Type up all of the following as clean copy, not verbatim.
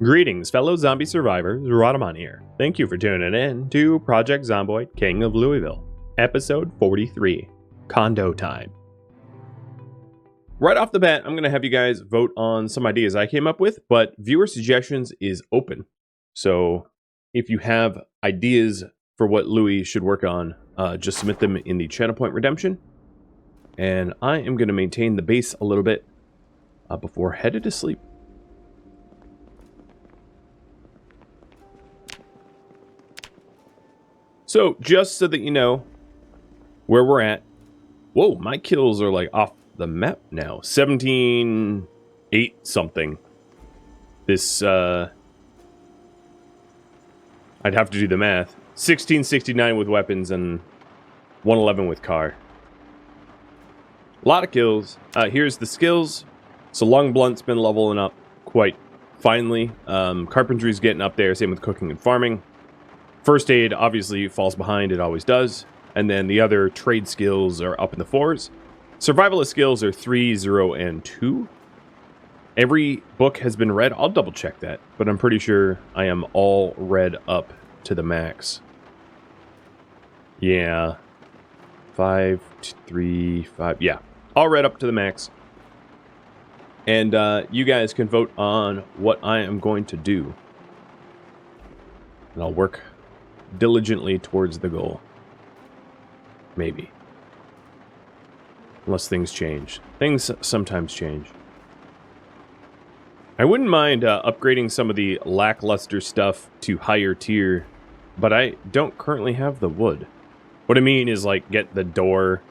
Greetings, fellow zombie survivors. Rhadamant here. Thank you for tuning in to Project Zomboid, King of Louisville, episode 43, Kondo time. Right off the bat, I'm going to have you guys vote on some ideas I came up with, but viewer suggestions is open. So if you have ideas for what Louis should work on, just submit them in the channel point redemption. And I am going to maintain the base a little bit before headed to sleep. So, just so that you know where we're at. Whoa, my kills are like off the map now. 17-8 something. This, I'd have to do the math. 1669 with weapons and 111 with car. A lot of kills. Here's the skills. So Long Blunt's been leveling up quite finely. Carpentry's getting up there, same with cooking and farming. First aid obviously falls behind, it always does. And then the other trade skills are up in the 4s. Survivalist skills are 3, 0, and 2. Every book has been read. I'll double check that, but I'm pretty sure I am all read up to the max. Yeah. 5, 3, 5. Yeah. All read up to the max. And you guys can vote on what I am going to do. And I'll work diligently towards the goal. Maybe. Unless things change. Things sometimes change. I wouldn't mind upgrading some of the lackluster stuff to higher tier, but I don't currently have the wood. What I mean is, like, get the door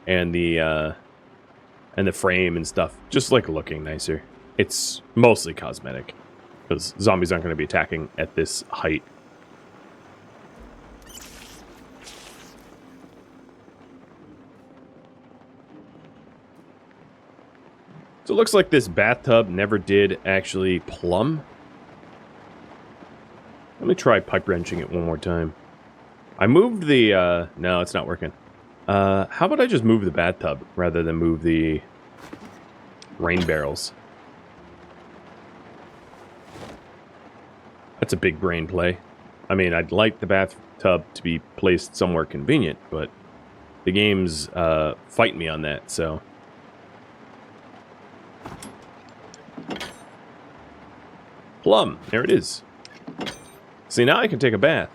and the frame and stuff just, like, looking nicer. It's mostly cosmetic, because zombies aren't going to be attacking at this height. So it looks like this bathtub never did actually plumb. Let me try pipe wrenching it one more time. I moved the, no, it's not working. How about I just move the bathtub rather than move the rain barrels? That's a big brain play. I mean, I'd like the bathtub to be placed somewhere convenient, but the game's fighting me on that, so... Plum, there it is. See, now I can take a bath.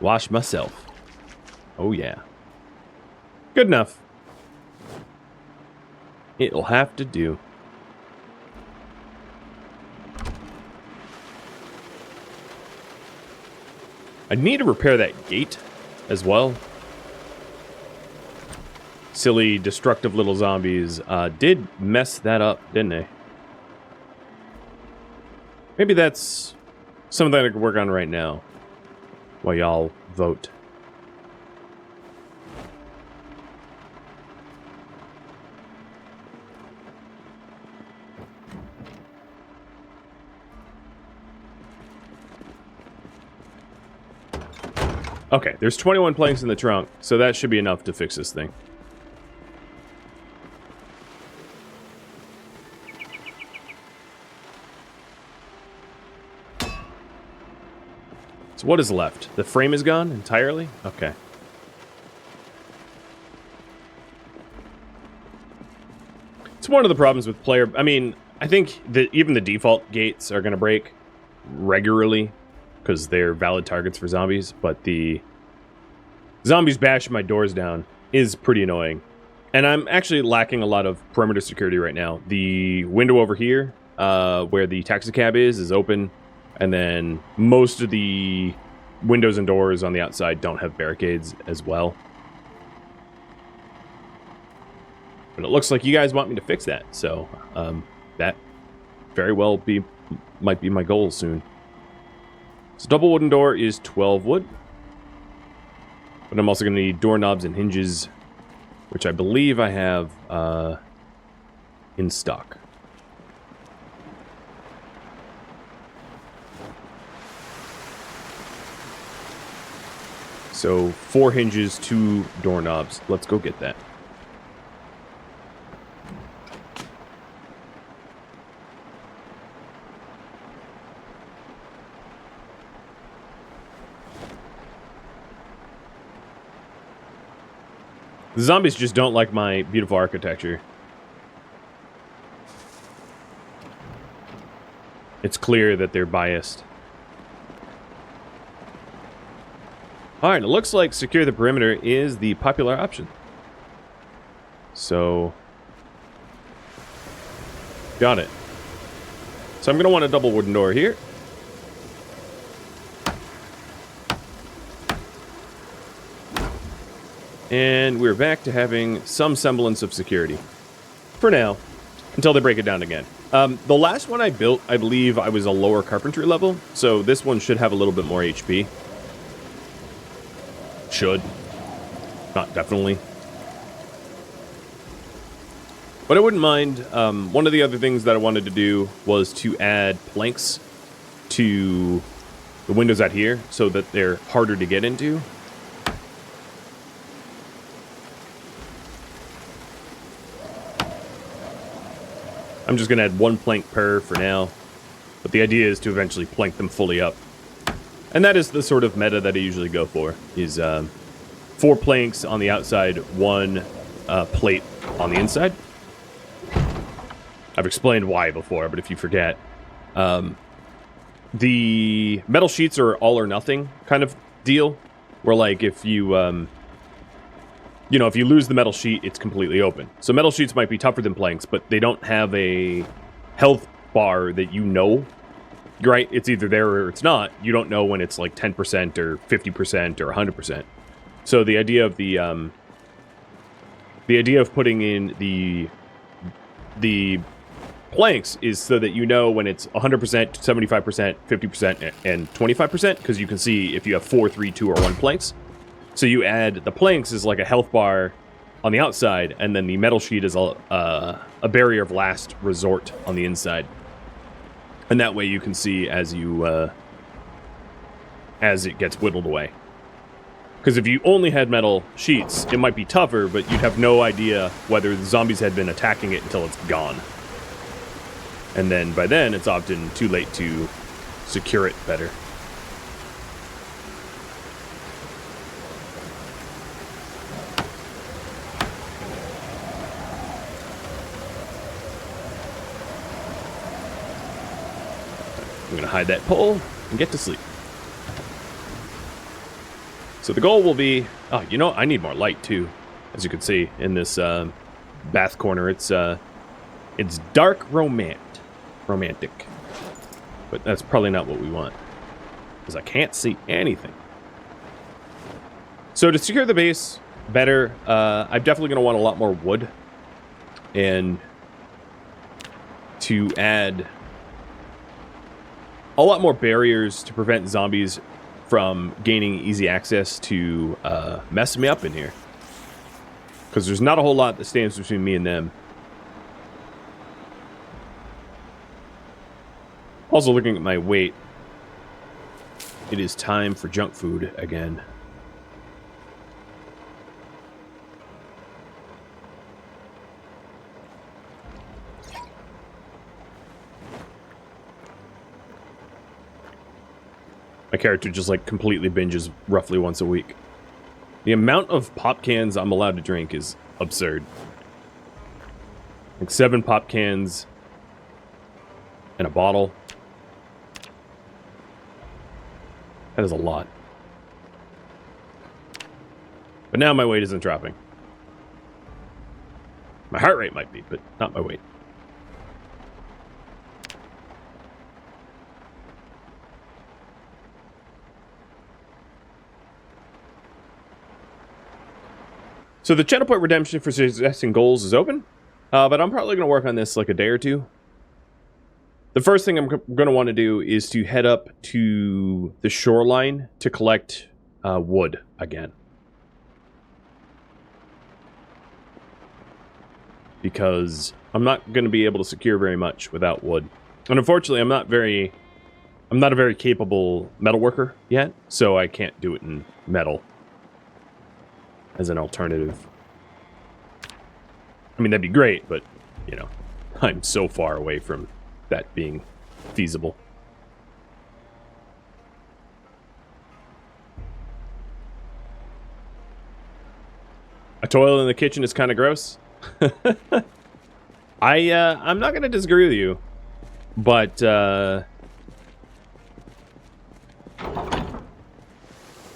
Wash myself. Oh yeah. Good enough. It'll have to do. I need to repair that gate as well. Silly, destructive little zombies did mess that up, didn't they? Maybe that's something I could work on right now while y'all vote. Okay, there's 21 planks in the trunk, so that should be enough to fix this thing. What is left? The frame is gone entirely? Okay. It's one of the problems with player... I mean, I think that even the default gates are going to break regularly because they're valid targets for zombies, but the zombies bashing my doors down is pretty annoying. And I'm actually lacking a lot of perimeter security right now. The window over here, where the taxi cab is open. And then most of the windows and doors on the outside don't have barricades as well. But it looks like you guys want me to fix that. So that very well might be my goal soon. So double wooden door is 12 wood. But I'm also going to need doorknobs and hinges, which I believe I have in stock. So 4 hinges, 2 doorknobs. Let's go get that. The zombies just don't like my beautiful architecture. It's clear that they're biased. Alright, it looks like secure the perimeter is the popular option. So... got it. So I'm going to want a double wooden door here. And we're back to having some semblance of security. For now. Until they break it down again. The last one I built, I believe I was a lower carpentry level. So this one should have a little bit more HP. Should. Not definitely. But I wouldn't mind. One of the other things that I wanted to do was to add planks to the windows out here so that they're harder to get into. I'm just going to add one plank per for now, but the idea is to eventually plank them fully up. And that is the sort of meta that I usually go for, is 4 planks on the outside, 1 plate on the inside. I've explained why before, but if you forget, the metal sheets are all or nothing kind of deal, where like if you, you know, if you lose the metal sheet, it's completely open. So metal sheets might be tougher than planks, but they don't have a health bar that you know. Right? It's either there or it's not. You don't know when it's like 10% or 50% or 100%. So the idea of putting in the planks is so that you know when it's 100%, 75%, 50%, and 25%, because you can see if you have 4, 3, 2, or 1 planks. So you add the planks as like a health bar on the outside, and then the metal sheet is a barrier of last resort on the inside. And that way you can see as you as it gets whittled away. Because if you only had metal sheets, it might be tougher, but you'd have no idea whether the zombies had been attacking it until it's gone. And then by then, it's often too late to secure it better. I'm going to hide that pole and get to sleep. So the goal will be... oh, you know, I need more light too. As you can see in this bath corner, it's dark romantic. But that's probably not what we want, because I can't see anything. So to secure the base better, I'm definitely going to want a lot more wood. And to add a lot more barriers to prevent zombies from gaining easy access to mess me up in here. Because there's not a whole lot that stands between me and them. Also looking at my weight, it is time for junk food again. My character just like completely binges roughly once a week. The amount of pop cans I'm allowed to drink is absurd. Like 7 pop cans in a bottle. That is a lot. But now my weight isn't dropping. My heart rate might be, but not my weight. So the channel point redemption for suggesting goals is open, but I'm probably going to work on this like a day or two. The first thing I'm going to want to do is to head up to the shoreline to collect wood again. Because I'm not going to be able to secure very much without wood. And unfortunately, I'm not a very capable metal worker yet, so I can't do it in metal as an alternative. I mean, that'd be great, but, you know, I'm so far away from that being feasible. I toilet in the kitchen is kind of gross. I'm not gonna disagree with you, but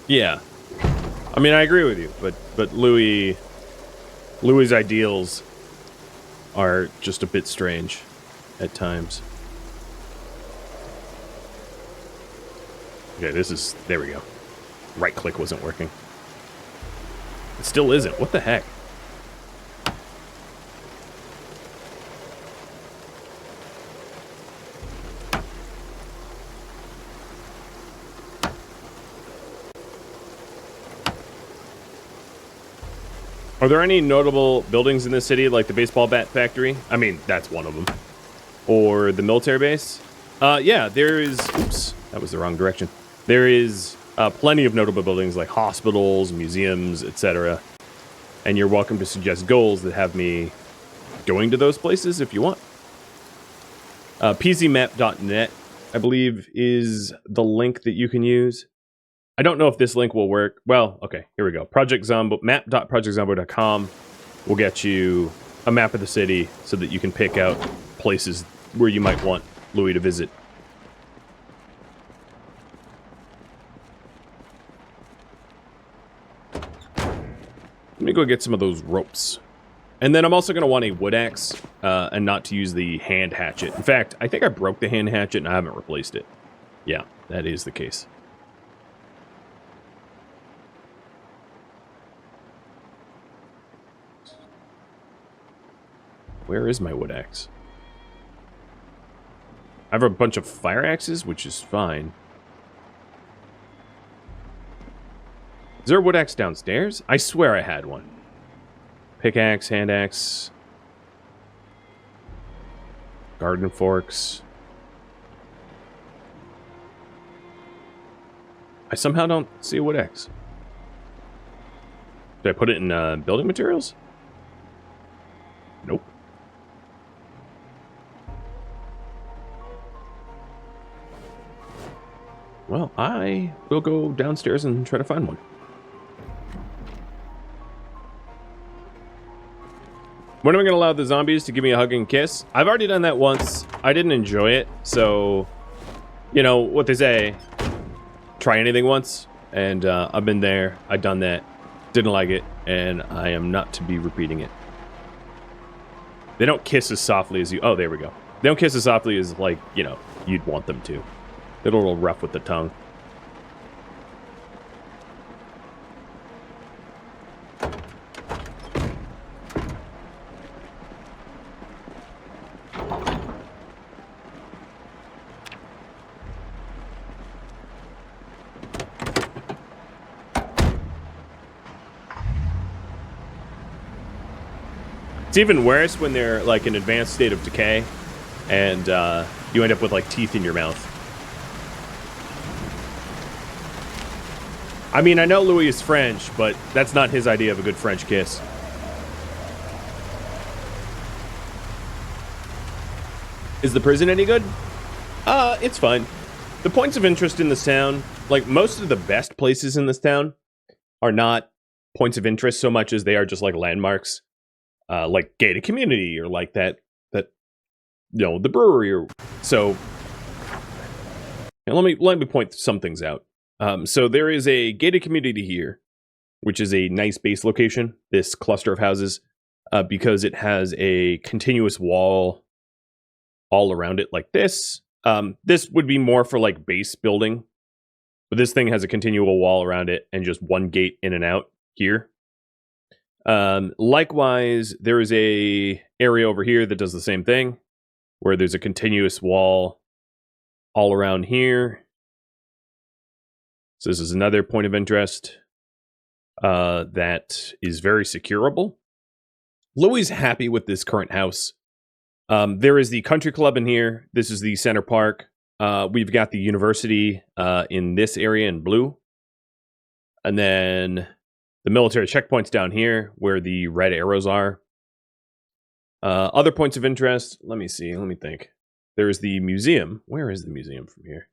yeah, I mean I agree with you, but Louis' ideals are just a bit strange at times. Okay, there we go. Right click wasn't working. It still isn't. What the heck? Are there any notable buildings in this city, like the baseball bat factory? I mean, that's one of them. Or the military base? Yeah, there is... Oops, that was the wrong direction. There is plenty of notable buildings like hospitals, museums, etc. And you're welcome to suggest goals that have me going to those places if you want. pzmap.net, I believe, is the link that you can use. I don't know if this link will work. Well, okay, here we go. map.projectzombo.com will get you a map of the city so that you can pick out places where you might want Louis to visit. Let me go get some of those ropes. And then I'm also going to want a wood axe and not to use the hand hatchet. In fact, I think I broke the hand hatchet and I haven't replaced it. Yeah, that is the case. Where is my wood axe? I have a bunch of fire axes, which is fine. Is there a wood axe downstairs? I swear I had one. Pickaxe, hand axe. Garden forks. I somehow don't see a wood axe. Did I put it in building materials? Nope. Well, I will go downstairs and try to find one. When am I going to allow the zombies to give me a hug and kiss? I've already done that once. I didn't enjoy it, so... You know, what they say. Try anything once. And I've been there. I've done that. Didn't like it. And I am not to be repeating it. They don't kiss as softly as you... Oh, there we go. They don't kiss as softly as, like, you know, you'd want them to. They're a little rough with the tongue. It's even worse when they're like an advanced state of decay and you end up with like teeth in your mouth. I mean, I know Louis is French, but that's not his idea of a good French kiss. Is the prison any good? It's fine. The points of interest in this town, like most of the best places in this town, are not points of interest so much as they are just like landmarks. Like gated community or like that you know, the brewery or so. And let me point some things out. So there is a gated community here, which is a nice base location, this cluster of houses, because it has a continuous wall all around it like this. This would be more for like base building, but this thing has a continual wall around it and just one gate in and out here. Likewise, there is a area over here that does the same thing, where there's a continuous wall all around here. So this is another point of interest that is very securable. Louis is happy with this current house. There is the country club in here. This is the center park. We've got the university in this area in blue. And then the military checkpoints down here where the red arrows are. Other points of interest. Let me see. Let me think. There's the museum. Where is the museum from here?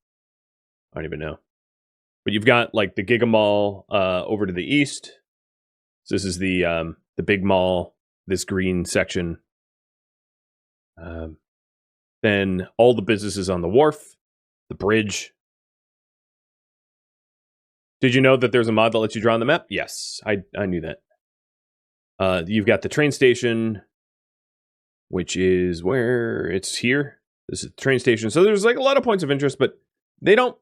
I don't even know. But you've got like the Giga Mall over to the east. So this is the the big mall, this green section. Then all the businesses on the wharf, the bridge. Did you know that there's a mod that lets you draw on the map? Yes, I knew that. You've got the train station, which is where it's here. This is the train station. So there's like a lot of points of interest, but they don't.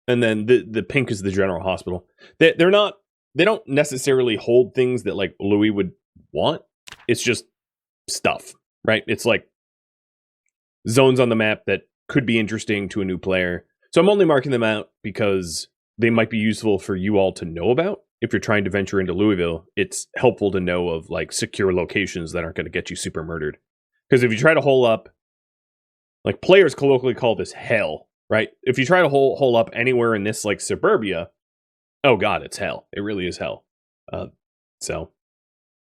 And then the pink is the general hospital. They don't necessarily hold things that like Louis would want. It's just stuff, right? It's like zones on the map that could be interesting to a new player. So I'm only marking them out because they might be useful for you all to know about. If you're trying to venture into Louisville, it's helpful to know of like secure locations that aren't going to get you super murdered. Because if you try to hole up, like players colloquially call this hell, right? If you try to hole up anywhere in this like suburbia, oh god, it's hell. It really is hell. So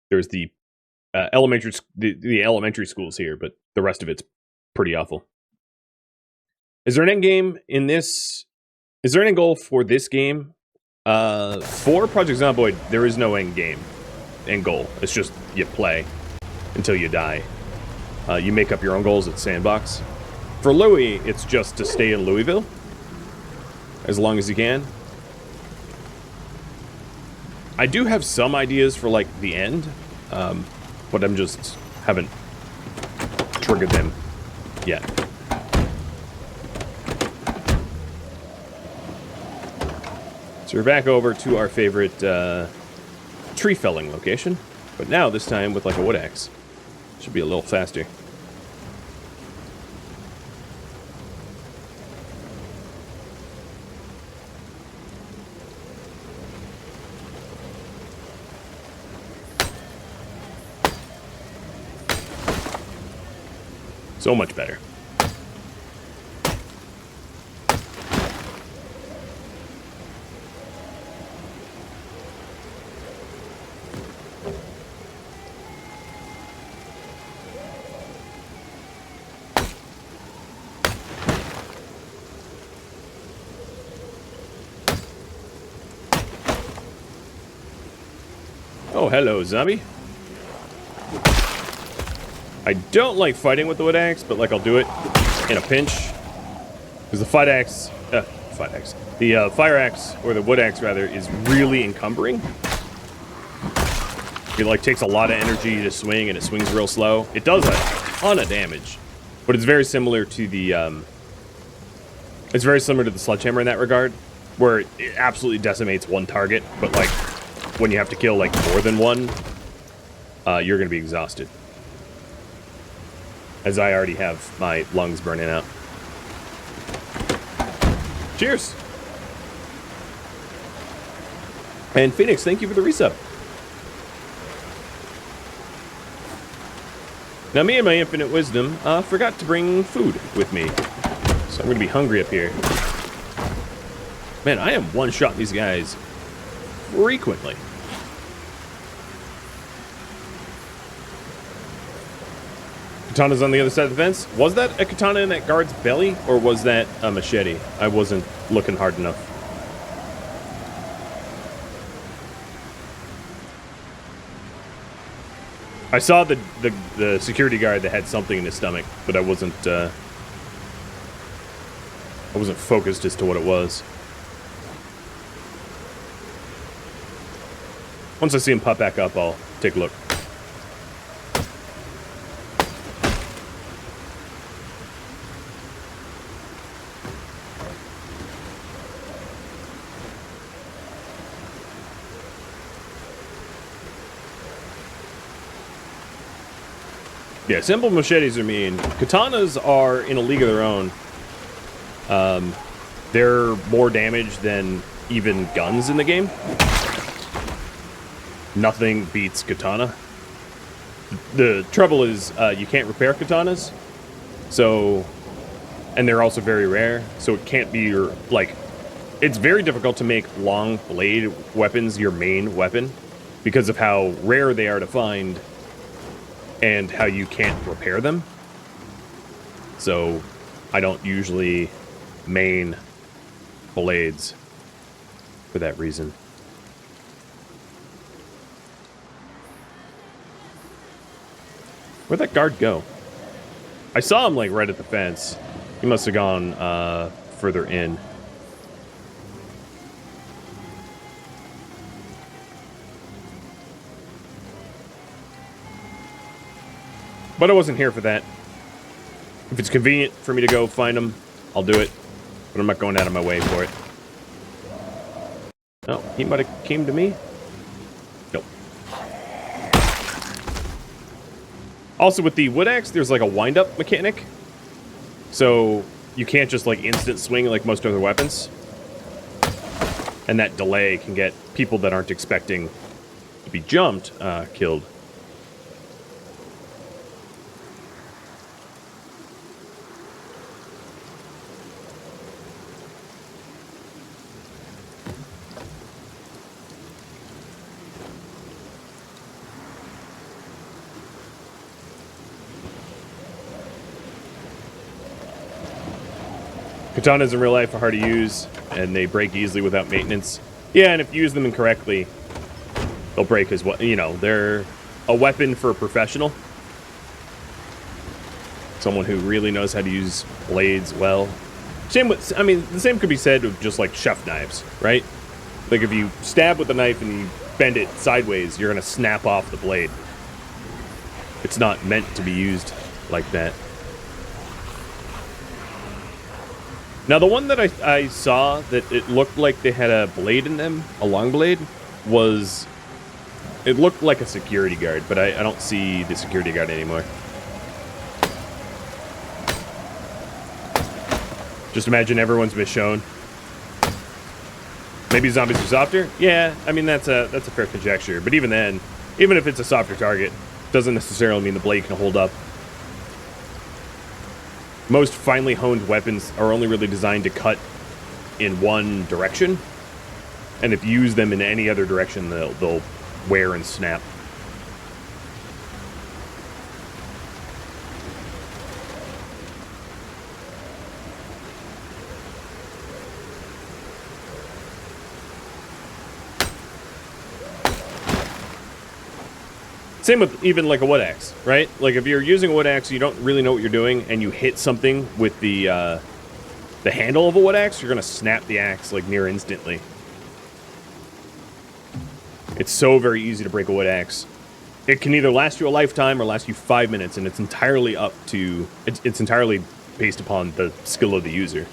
there's the elementary schools here, but the rest of it's pretty awful. Is there an end game in this? Is there an end goal for this game? For Project Zomboid, there is no end game, end goal. It's just you play until you die. You make up your own goals at Sandbox. For Louis, it's just to stay in Louisville as long as you can. I do have some ideas for like the end, but I'm just haven't triggered them yet. So we're back over to our favorite tree felling location, but now this time with like a wood axe. Should be a little faster. So much better. Oh, hello, zombie. I don't like fighting with the wood axe, but like I'll do it in a pinch. Because the fire axe, or the wood axe rather, is really encumbering. It like takes a lot of energy to swing, and it swings real slow. It does a ton of damage, but it's very similar to the sledgehammer in that regard, where it absolutely decimates one target, but like when you have to kill like more than one, you're gonna be exhausted. As I already have my lungs burning out. Cheers! And Phoenix, thank you for the resub. Now me and my infinite wisdom forgot to bring food with me. So I'm gonna be hungry up here. Man, I am one-shotting these guys frequently. Katana's on the other side of the fence. Was that a katana in that guard's belly, or was that a machete? I wasn't looking hard enough. I saw the security guard that had something in his stomach, but I wasn't focused as to what it was. Once I see him pop back up, I'll take a look. Yeah, simple machetes are mean. Katanas are in a league of their own. They're more damage than even guns in the game. Nothing beats katana. The trouble is you can't repair katanas. So, and they're also very rare. So it can't be your, like, it's very difficult to make long blade weapons your main weapon because of how rare they are to find and how you can't repair them. So I don't usually main blades for that reason. Where'd that guard go? I saw him, like, right at the fence. He must have gone, further in. But I wasn't here for that. If it's convenient for me to go find him, I'll do it. But I'm not going out of my way for it. Oh, he might have came to me. Nope. Also, with the wood axe, there's like a wind-up mechanic. So you can't just like instant swing like most other weapons. And that delay can get people that aren't expecting to be jumped killed. Katanas in real life are hard to use, and they break easily without maintenance. Yeah, and if you use them incorrectly, they'll break as well. You know, they're a weapon for a professional. Someone who really knows how to use blades well. Same with, I mean, the same could be said of just like chef knives, right? Like if you stab with a knife and you bend it sideways, you're gonna snap off the blade. It's not meant to be used like that. Now, the one that I saw that it looked like they had a blade in them, a long blade, was... It looked like a security guard, but I don't see the security guard anymore. Just imagine everyone's been shown. Maybe zombies are softer? Yeah, I mean, that's a fair conjecture. But even then, even if it's a softer target, doesn't necessarily mean the blade can hold up. Most finely honed weapons are only really designed to cut in one direction. And if you use them in any other direction, they'll wear and snap. Same with even like a wood axe, right? Like if you're using a wood axe, you don't really know what you're doing, and you hit something with the handle of a wood axe, you're gonna snap the axe like near instantly. It's so very easy to break a wood axe. It can either last you a lifetime or last you 5 minutes, and it's entirely up to it's entirely based upon the skill of the user.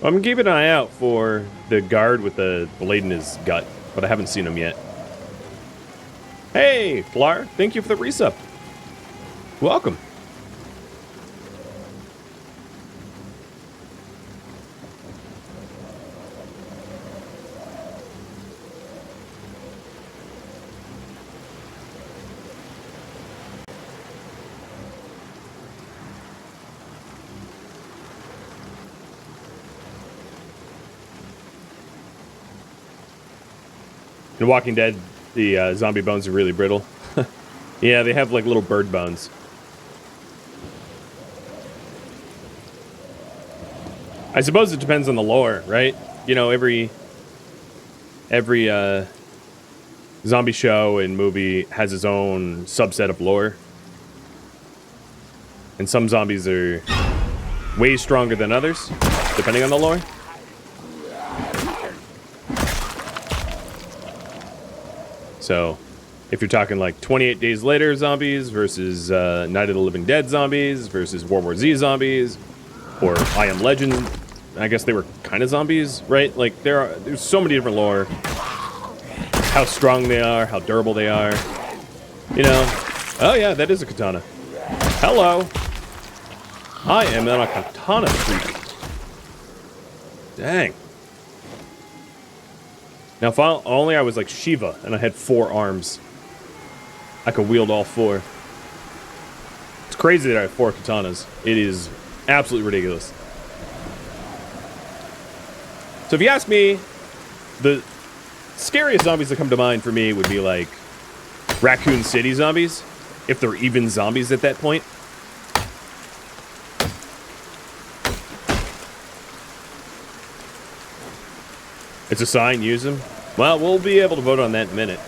I'm keeping an eye out for the guard with the blade in his gut, but I haven't seen him yet. Hey, Flar, thank you for the resub. Welcome. In Walking Dead, the zombie bones are really brittle. Yeah, they have like little bird bones. I suppose it depends on the lore, right? You know, every zombie show and movie has its own subset of lore. And some zombies are way stronger than others, depending on the lore. So, if you're talking like 28 Days Later zombies versus Night of the Living Dead zombies versus World War Z zombies, or I Am Legend, I guess they were kind of zombies, right? Like there's so many different lore. How strong they are, how durable they are. You know, oh yeah, that is a katana. Hello. I am on a katana streak. Dang. Now, if only I was like Shiva and I had 4 arms, I could wield all 4. It's crazy that I have 4 katanas. It is absolutely ridiculous. So if you ask me, the scariest zombies that come to mind for me would be like Raccoon City zombies, if they're even zombies at that point. It's a sign, use them. Well, we'll be able to vote on that in a minute.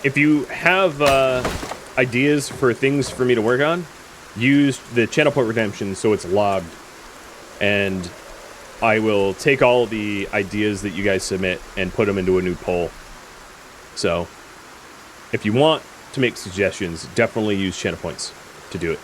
If you have ideas for things for me to work on, use the channel port redemption so it's logged. And I will take all the ideas that you guys submit and put them into a new poll. So, if you want to make suggestions, definitely use channel points to do it.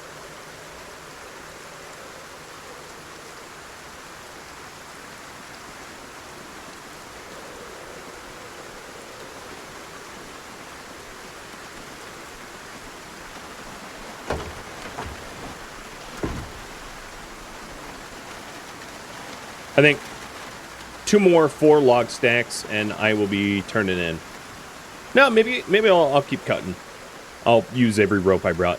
I think 2 more 4 log stacks, and I will be turning in. No, maybe I'll keep cutting. I'll use every rope I brought.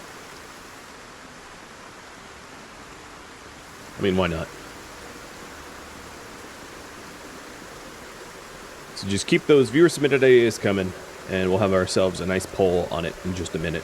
I mean, why not? So just keep those viewer submitted ideas coming, and we'll have ourselves a nice poll on it in just a minute.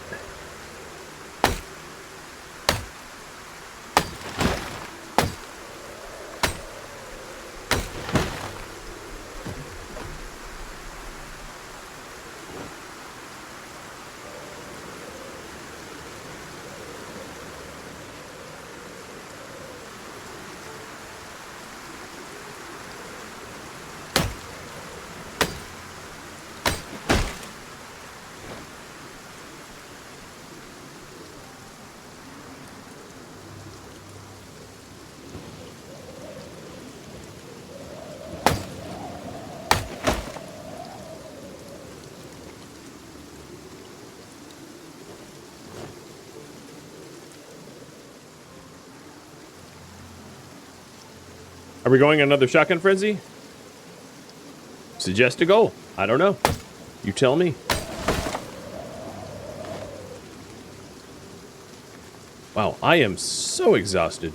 Are we going another shotgun frenzy? Suggest a goal. I don't know. You tell me. Wow, I am so exhausted.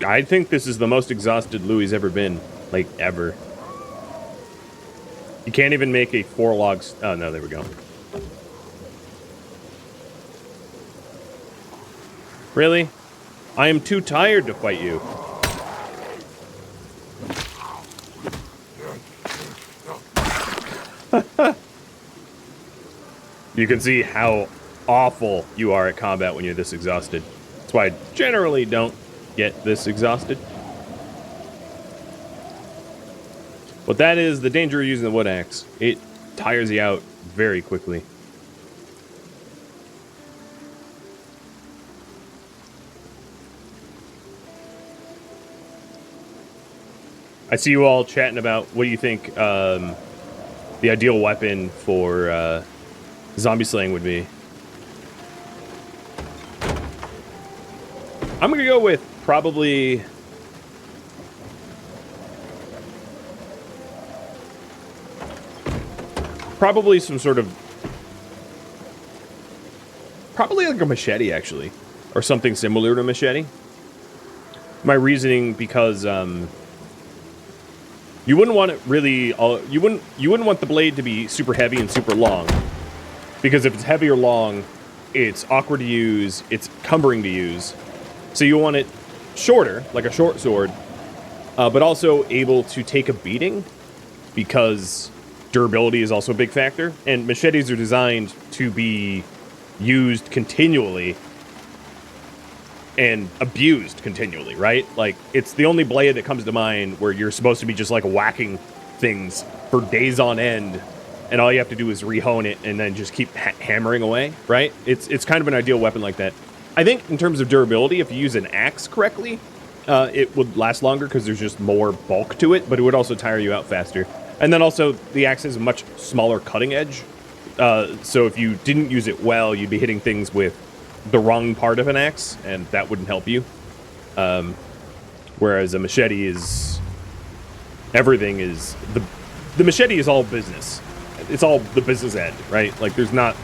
I think this is the most exhausted Louis ever been. Like, ever. You can't even make a 4 logs. Oh, no, there we go. Really? I am too tired to fight you. You can see how awful you are at combat when you're this exhausted. That's why I generally don't get this exhausted. But that is the danger of using the wood axe. It tires you out very quickly. I see you all chatting about what do you think the ideal weapon for zombie slaying would be. I'm gonna go with probably some sort of probably like a machete, actually, or something similar to a machete. My reasoning, because you wouldn't want it really. You wouldn't want the blade to be super heavy and super long, because if it's heavy or long, it's awkward to use. It's cumbering to use. So you want it shorter, like a short sword, but also able to take a beating, because durability is also a big factor. And machetes are designed to be used continually and abused continually, right? Like, it's the only blade that comes to mind where you're supposed to be just like whacking things for days on end, and all you have to do is rehone it and then just keep hammering away, right? It's kind of an ideal weapon like that. I think in terms of durability, if you use an axe correctly, it would last longer because there's just more bulk to it, but it would also tire you out faster. And then also, the axe has a much smaller cutting edge, So if you didn't use it well, you'd be hitting things with the wrong part of an axe, and that wouldn't help you. Whereas a machete is... Everything is... The machete is all business. It's all the business end, right? Like, there's not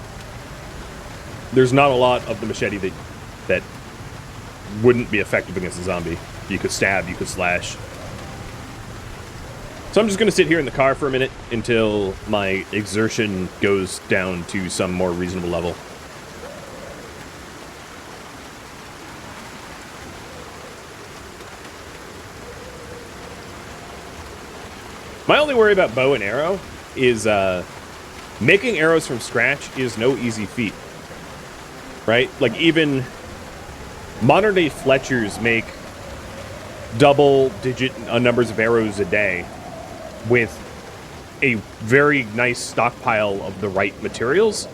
a lot of the machete that wouldn't be effective against a zombie. You could stab, you could slash. So I'm just going to sit here in the car for a minute until my exertion goes down to some more reasonable level. My only worry about bow and arrow is making arrows from scratch is no easy feat. Right? Like, even modern-day Fletchers make double-digit numbers of arrows a day with a very nice stockpile of the right materials.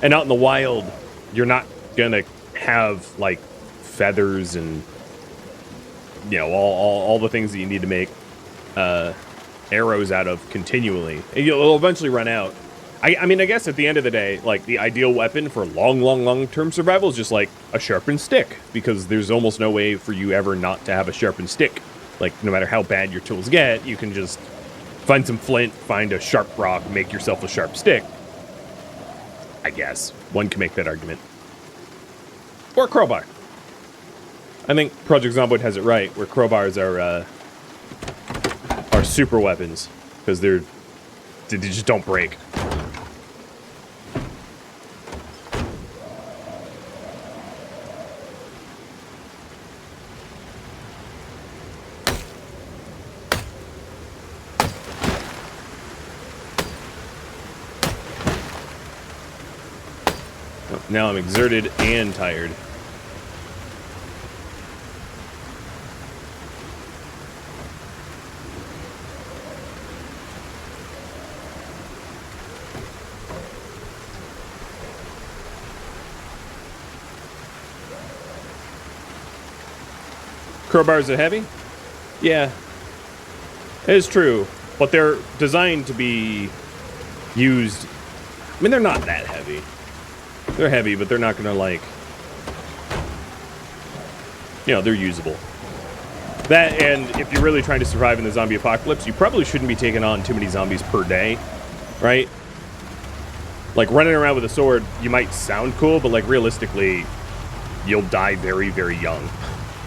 And out in the wild, you're not gonna have, like, feathers and, you know, all the things that you need to make arrows out of continually. And you'll eventually run out. I mean, I guess at the end of the day, like, the ideal weapon for long-term survival is just, like, a sharpened stick, because there's almost no way for you ever not to have a sharpened stick. Like, no matter how bad your tools get, you can just find some flint, find a sharp rock, make yourself a sharp stick. I guess. One can make that argument. Or a crowbar. I think Project Zomboid has it right, where crowbars are super weapons, because they just don't break. Now I'm exerted and tired. Crowbars are heavy? Yeah, it is true, but they're designed to be used. I mean, they're not that heavy. They're heavy, but they're not gonna, like, you know, they're usable. That, and if you're really trying to survive in the zombie apocalypse, you probably shouldn't be taking on too many zombies per day, right? Like, running around with a sword, you might sound cool, but, like, realistically, you'll die very, very young,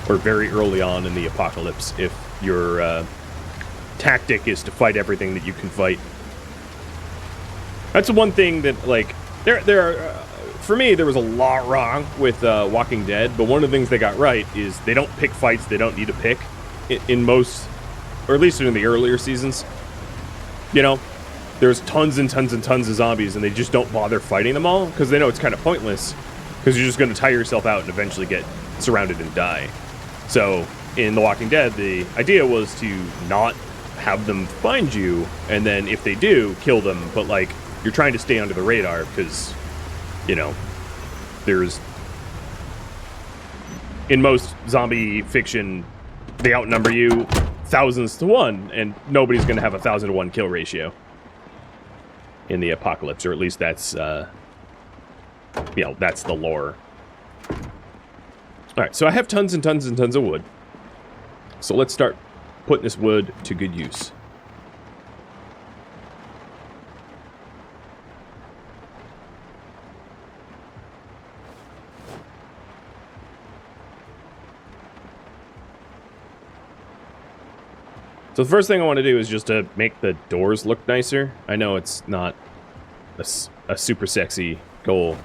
or very early on in the apocalypse if your tactic is to fight everything that you can fight. That's the one thing that, like, there are... For me, there was a lot wrong with Walking Dead, but one of the things they got right is they don't pick fights they don't need to pick in most, or at least in the earlier seasons. You know, there's tons and tons and tons of zombies, and they just don't bother fighting them all, because they know it's kind of pointless, because you're just going to tire yourself out and eventually get surrounded and die. So, in The Walking Dead, the idea was to not have them find you, and then if they do, kill them, but, like, you're trying to stay under the radar, because... You know, there's... In most zombie fiction, they outnumber you thousands to one, and nobody's going to have a 1,000 to 1 kill ratio in the apocalypse, or at least that's, you know, that's the lore. Alright, so I have tons and tons and tons of wood. So let's start putting this wood to good use. So the first thing I want to do is just to make the doors look nicer. I know it's not a super sexy goal,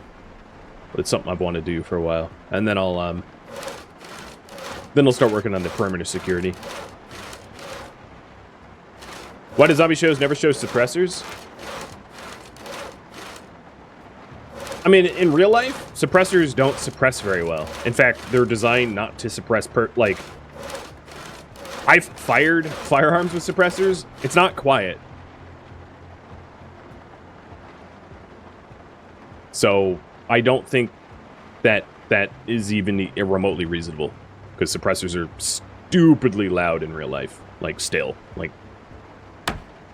but it's something I've wanted to do for a while. And then I'll start working on the perimeter security. Why do zombie shows never show suppressors? I mean, in real life, suppressors don't suppress very well. In fact, they're designed not to suppress like... I've fired firearms with suppressors. It's not quiet. So, I don't think that is even remotely reasonable. Because suppressors are stupidly loud in real life. Like, still. Like,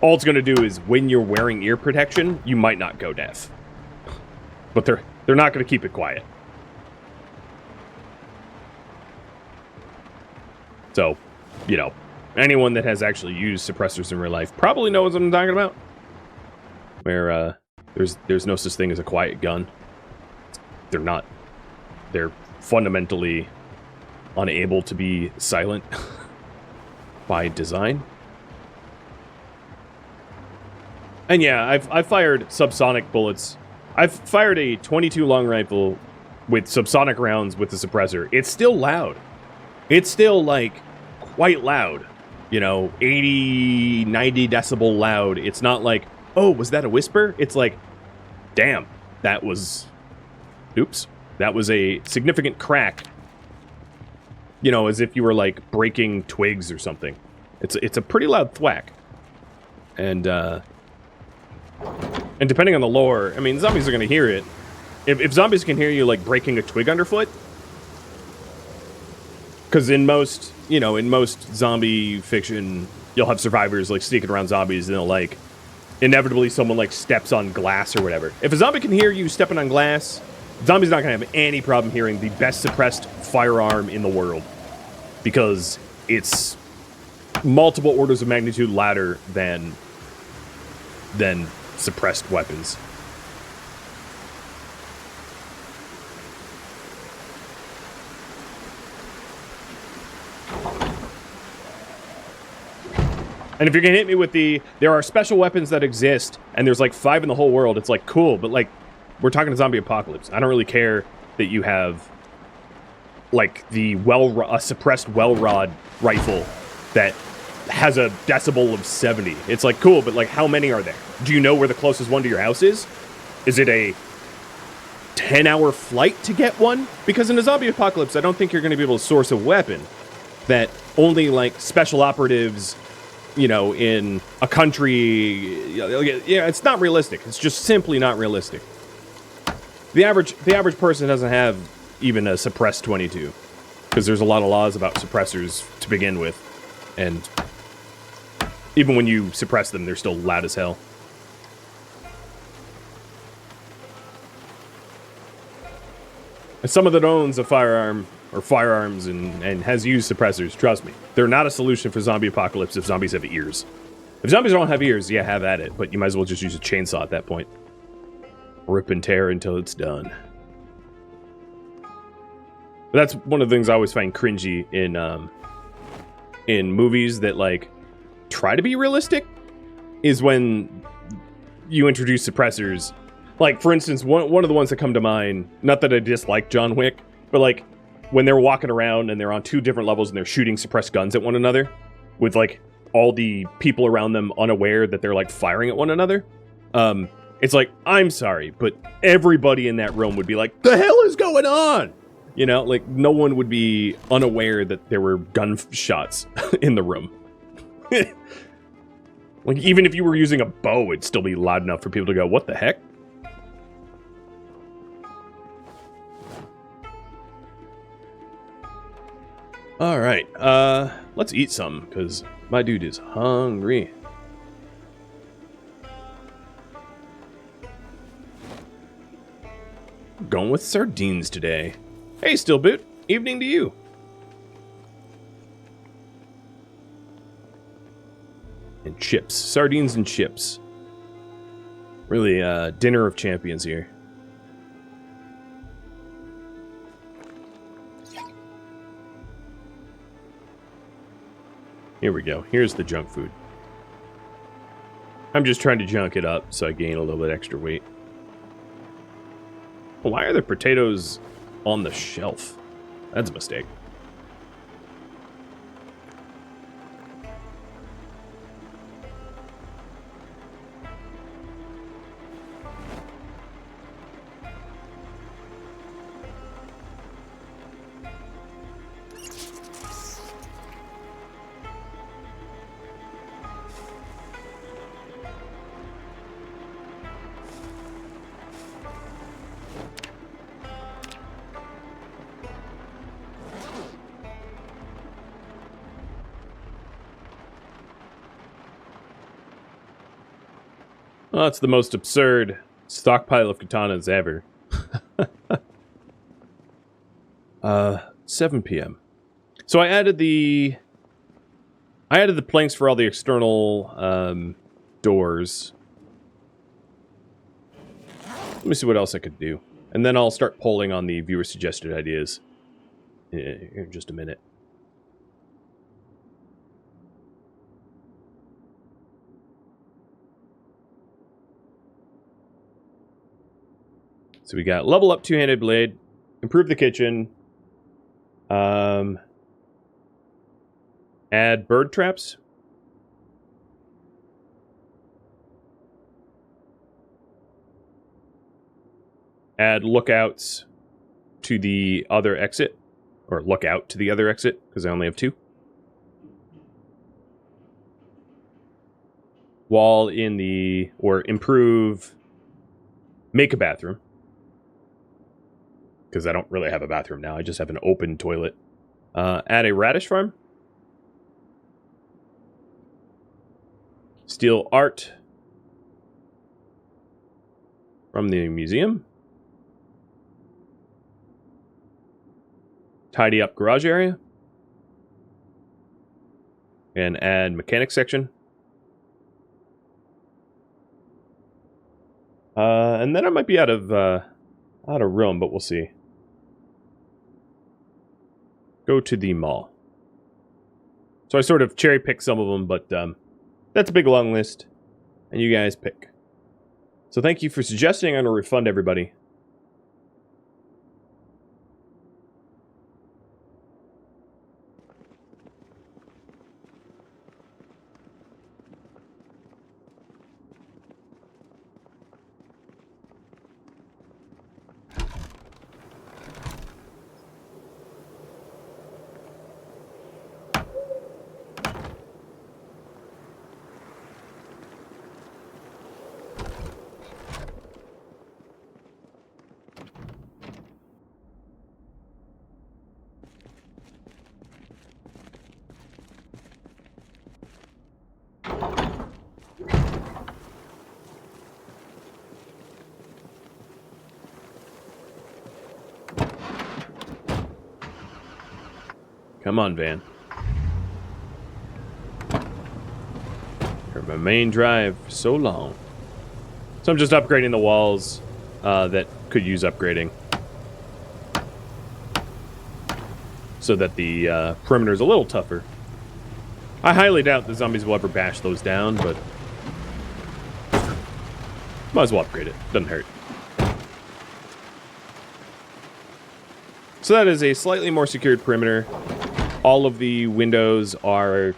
all it's going to do is, when you're wearing ear protection, you might not go deaf. But they're not going to keep it quiet. So, you know, anyone that has actually used suppressors in real life probably knows what I'm talking about. Where there's no such thing as a quiet gun. They're not. They're fundamentally unable to be silent by design. And yeah, I've fired subsonic bullets. I've fired a 22 long rifle with subsonic rounds with the suppressor. It's still loud. It's still, like, quite loud. You know, 80, 90 decibel loud. It's not like, oh, was that a whisper? It's like, damn, that was... Oops. That was a significant crack. You know, as if you were, like, breaking twigs or something. It's a pretty loud thwack. And depending on the lore, I mean, zombies are going to hear it. If zombies can hear you, like, breaking a twig underfoot... Because in most, you know, in most zombie fiction, you'll have survivors, like, sneaking around zombies, and they'll, like... Inevitably, someone, like, steps on glass or whatever. If a zombie can hear you stepping on glass... Zombie's not going to have any problem hearing the best suppressed firearm in the world. Because it's multiple orders of magnitude louder than suppressed weapons. And if you're going to hit me with there are special weapons that exist, and there's like 5 in the whole world, it's like, cool, but like, we're talking a zombie apocalypse. I don't really care that you have, like, a suppressed well rod rifle that has a decibel of 70. It's like, cool, but, like, how many are there? Do you know where the closest one to your house is? Is it a 10-hour flight to get one? Because in a zombie apocalypse, I don't think you're going to be able to source a weapon that only, like, special operatives, you know, in a country... Yeah, it's not realistic. It's just simply not realistic. The average person doesn't have even a suppressed 22, because there's a lot of laws about suppressors to begin with, and even when you suppress them, they're still loud as hell. As someone that owns a firearm, or firearms, and has used suppressors, trust me, they're not a solution for zombie apocalypse if zombies have ears. If zombies don't have ears, yeah, have at it, but you might as well just use a chainsaw at that point. Rip and tear until it's done. But that's one of the things I always find cringy in movies that, like, try to be realistic, is when you introduce suppressors. Like, for instance, one of the ones that come to mind, not that I dislike John Wick, but, like, when they're walking around and they're on 2 different levels and they're shooting suppressed guns at one another, with, like, all the people around them unaware that they're, like, firing at one another. It's like, I'm sorry, but everybody in that room would be like, the hell is going on? You know, like, no one would be unaware that there were gunshots in the room. Like, even if you were using a bow, it'd still be loud enough for people to go, what the heck? Alright, let's eat some, because my dude is hungry. Going with sardines today. Hey, Stillboot. Evening to you. And chips. Sardines and chips. Really, dinner of champions here. Here we go. Here's the junk food. I'm just trying to junk it up so I gain a little bit extra weight. Why are the potatoes on the shelf? That's a mistake. Well, that's the most absurd stockpile of katanas ever. 7 p.m. So I added the planks for all the external doors. Let me see what else I could do. And then I'll start polling on the viewer suggested ideas in just a minute. So we got level up two-handed blade, improve the kitchen, add bird traps. Add lookouts to the other exit, or lookout to the other exit, because I only have 2. Wall in the, or improve, make a bathroom. Because I don't really have a bathroom now, I just have an open toilet. Add a radish farm. Steal art from the museum. Tidy up garage area. And add mechanic section. And then I might be out of room, but we'll see. Go to the mall. So I sort of cherry picked some of them, but that's a big long list. And you guys pick. So thank you for suggesting. I'm going to refund everybody. Come on, van. Heard my main drive for so long. So I'm just upgrading the walls that could use upgrading. So that the perimeter is a little tougher. I highly doubt the zombies will ever bash those down, but might as well upgrade it. Doesn't hurt. So that is a slightly more secured perimeter. All of the windows are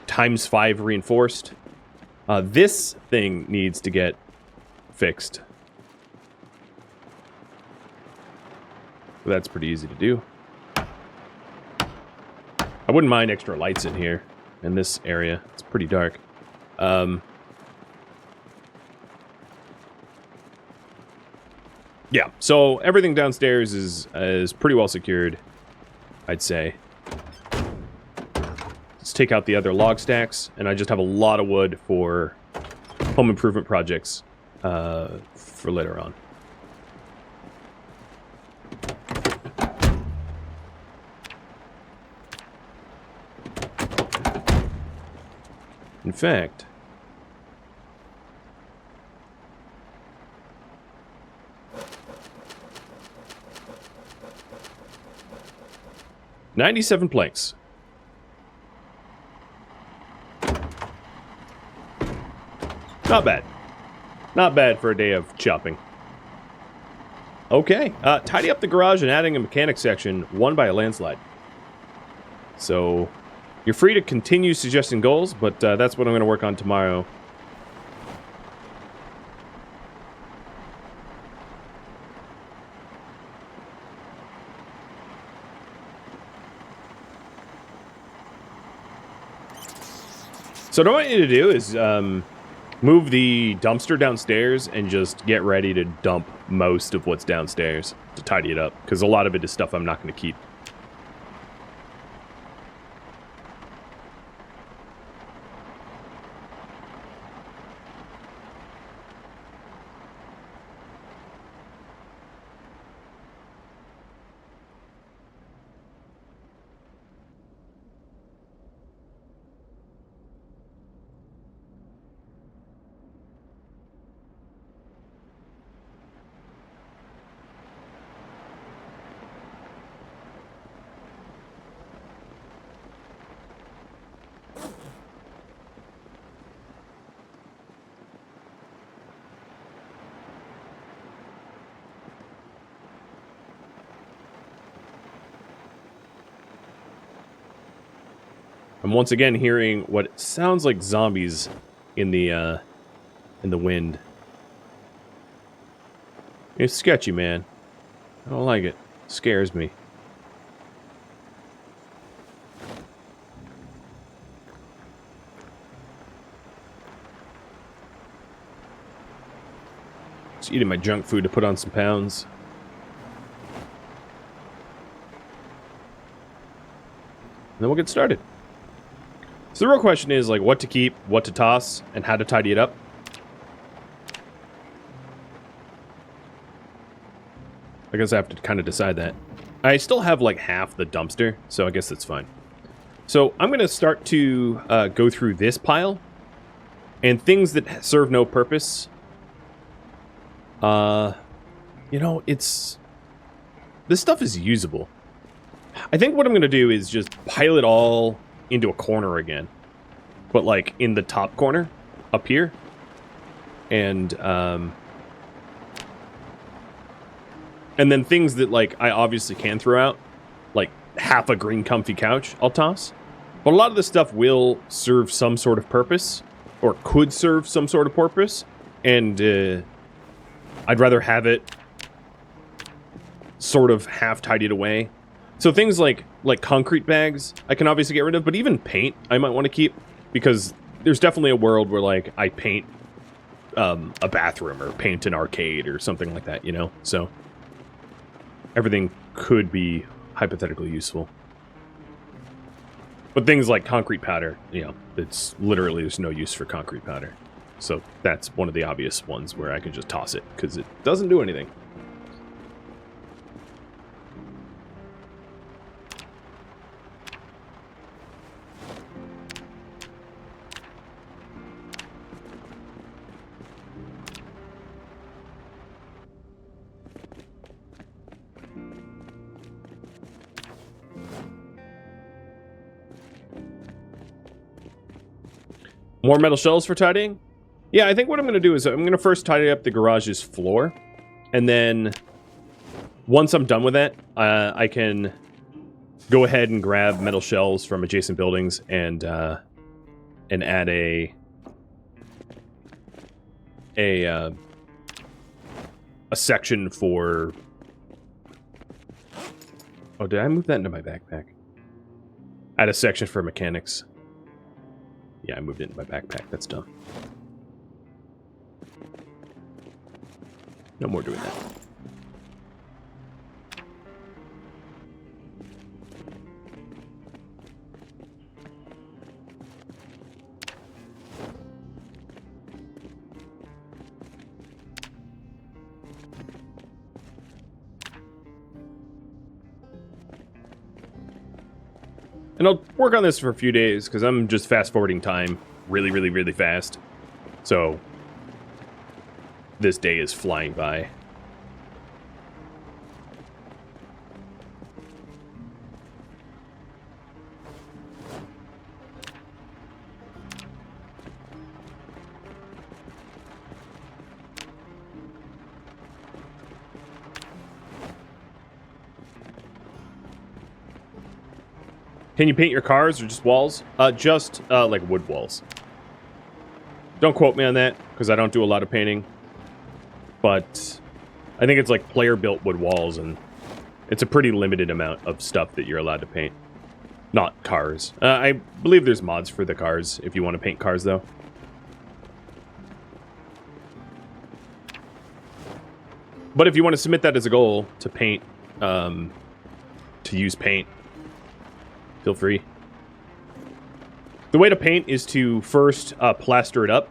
×5 reinforced. This thing needs to get fixed. That's pretty easy to do. I wouldn't mind extra lights in here, in this area. It's pretty dark. Yeah, so everything downstairs is pretty well secured, I'd say. Let's take out the other log stacks, and I just have a lot of wood for home improvement projects for later on. In fact, $97 planks. Not bad. Not bad for a day of chopping. Okay, tidy up the garage and adding a mechanic section won by a landslide. So, you're free to continue suggesting goals, but that's what I'm going to work on tomorrow. So what I want you to do is move the dumpster downstairs and just get ready to dump most of what's downstairs to tidy it up, because a lot of it is stuff I'm not going to keep. I'm once again hearing what sounds like zombies in the wind. It's sketchy, man. I don't like it. It scares me. Just eating my junk food to put on some pounds. And then we'll get started. So the real question is, like, what to keep, what to toss, and how to tidy it up. I guess I have to kind of decide that. I still have, like, half the dumpster, so I guess that's fine. So I'm going to start to go through this pile. And things that serve no purpose. You know, this stuff is usable. I think what I'm going to do is just pile it all into a corner again. But, like, in the top corner, up here. And then things that, like, I obviously can throw out, like half a green comfy couch, I'll toss. But a lot of this stuff will serve some sort of purpose, or could serve some sort of purpose, and I'd rather have it sort of half tidied away. So things like concrete bags, I can obviously get rid of, but even paint I might want to keep, because there's definitely a world where, like, I paint a bathroom or paint an arcade or something like that, you know? So everything could be hypothetically useful. But things like concrete powder, you know, it's literally, there's no use for concrete powder. So that's one of the obvious ones where I can just toss it, because it doesn't do anything. More metal shelves for tidying? Yeah, I think what I'm going to do is I'm going to first tidy up the garage's floor. And then once I'm done with that, I can go ahead and grab metal shelves from adjacent buildings and add a section for... Oh, did I move that into my backpack? Add a section for mechanics. Yeah, I moved it into my backpack. That's dumb. No more doing that. And I'll work on this for a few days, because I'm just fast-forwarding time really, really, really fast. So this day is flying by. Can you paint your cars or just walls? Just like wood walls. Don't quote me on that, because I don't do a lot of painting. But I think it's like player-built wood walls, and it's a pretty limited amount of stuff that you're allowed to paint. Not cars. I believe there's mods for the cars, if you want to paint cars, though. But if you want to submit that as a goal, to paint, to use paint, feel free. The way to paint is to first plaster it up.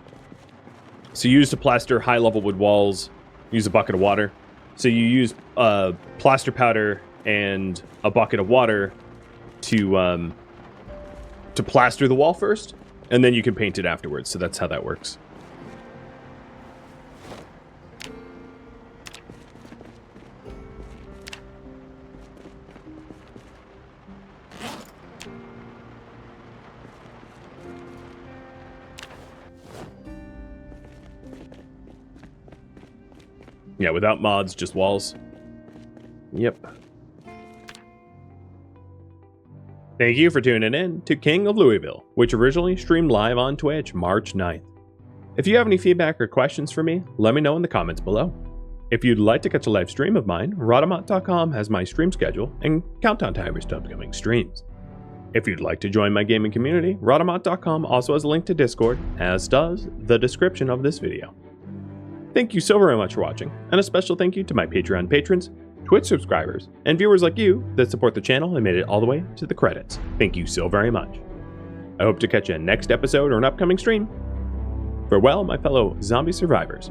So you use to plaster high-level wood walls, use a bucket of water. So you use plaster powder and a bucket of water to plaster the wall first, and then you can paint it afterwards. So that's how that works. Yeah, without mods, just walls. Yep. Thank you for tuning in to King of Louisville, which originally streamed live on Twitch March 9th. If you have any feedback or questions for me, let me know in the comments below. If you'd like to catch a live stream of mine, Rhadamant.com has my stream schedule and countdown timers to upcoming streams. If you'd like to join my gaming community, Rhadamant.com also has a link to Discord, as does the description of this video. Thank you so very much for watching, and a special thank you to my Patreon patrons, Twitch subscribers, and viewers like you that support the channel and made it all the way to the credits. Thank you so very much. I hope to catch you in next episode or an upcoming stream. Farewell, my fellow zombie survivors.